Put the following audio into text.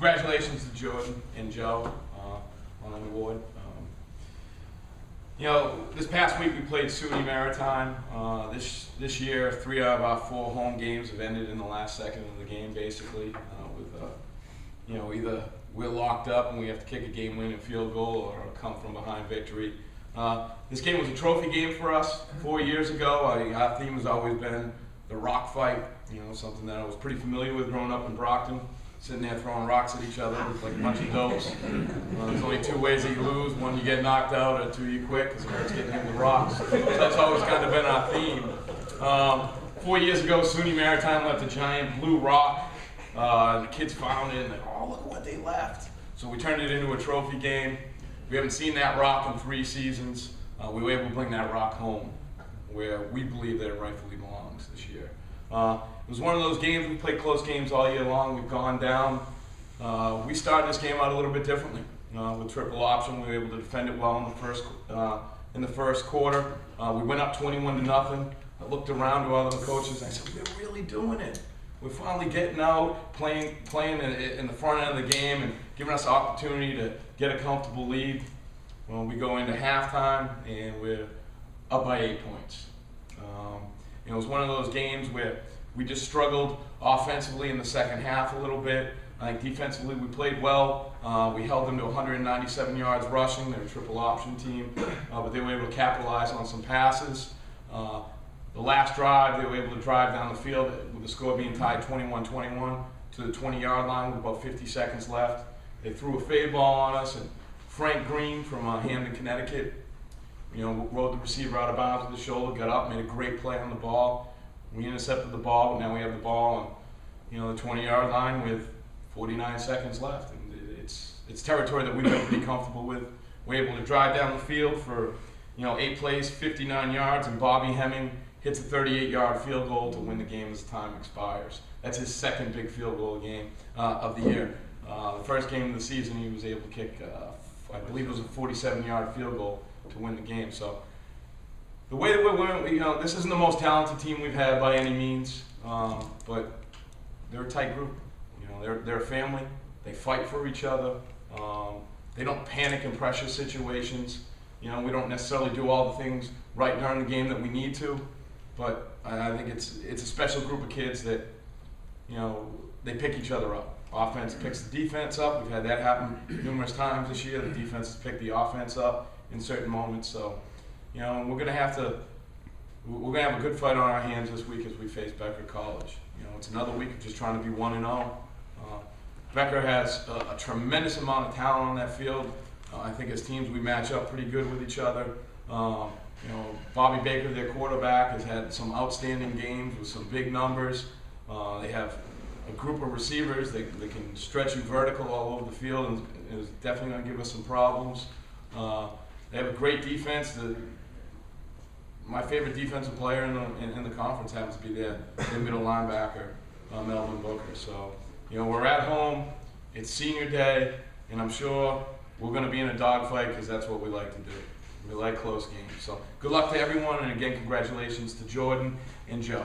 Congratulations to Jordan and Joe on the award. This past week we played SUNY Maritime. This year, 3 out of our 4 home games have ended in the last second of the game, basically. Either we're locked up and we have to kick a game-winning field goal, or come from behind victory. This game was a trophy game for us 4 years ago. Our theme has always been the rock fight. Something that I was pretty familiar with growing up in Brockton. Sitting there throwing rocks at each other like a bunch of dopes. There's only 2 ways that you lose: one, you get knocked out, or 2, you quit because it hurts getting hit with rocks. So that's always kind of been our theme. 4 years ago, SUNY Maritime left a giant blue rock. The kids found it and like, oh, look what they left. So we turned it into a trophy game. We haven't seen that rock in 3 seasons. We were able to bring that rock home where we believe that it rightfully belongs this year. It was one of those games, we played close games all year long. We've gone down. We started this game out a little bit differently. With triple option, we were able to defend it well in the first quarter. We went up 21-0. I looked around to all the coaches and I said, we're really doing it. We're finally getting out, playing in the front end of the game and giving us the opportunity to get a comfortable lead. Well, we go into halftime and we're up by 8 points. It was one of those games where we just struggled offensively in the second half a little bit. I think defensively we played well. We held them to 197 yards rushing. They're a triple option team, but they were able to capitalize on some passes. The last drive, they were able to drive down the field with the score being tied 21-21 to the 20-yard line with about 50 seconds left. They threw a fade ball on us, and Frank Green from Hamden, Connecticut, rode the receiver out of bounds with the shoulder, got up, made a great play on the ball. We intercepted the ball, but now we have the ball on the 20-yard line with 49 seconds left. And it's territory that we've got to be comfortable with. We're able to drive down the field for 8 plays, 59 yards, and Bobby Hemming hits a 38-yard field goal to win the game as time expires. That's his second big field goal game of the year. The first game of the season, he was able to kick, I believe it was a 47-yard field goal to win the game. So the way that we're winning, this isn't the most talented team we've had by any means, but they're a tight group. They're a family. They fight for each other. They don't panic in pressure situations. We don't necessarily do all the things right during the game that we need to, but I think it's a special group of kids that they pick each other up. Offense picks the defense up. We've had that happen numerous times this year. The defense has picked the offense up in certain moments. So, we're gonna have a good fight on our hands this week as we face Becker College. It's another week of just trying to be 1-0. Becker has a tremendous amount of talent on that field. I think as teams we match up pretty good with each other. Bobby Baker, their quarterback, has had some outstanding games with some big numbers. They have a group of receivers that can stretch you vertical all over the field, and is definitely going to give us some problems. They have a great defense. My favorite defensive player in the conference happens to be their middle linebacker, Melvin Booker. So, we're at home. It's senior day, and I'm sure we're going to be in a dogfight because that's what we like to do. We like close games. So good luck to everyone, and again, congratulations to Jordan and Joe.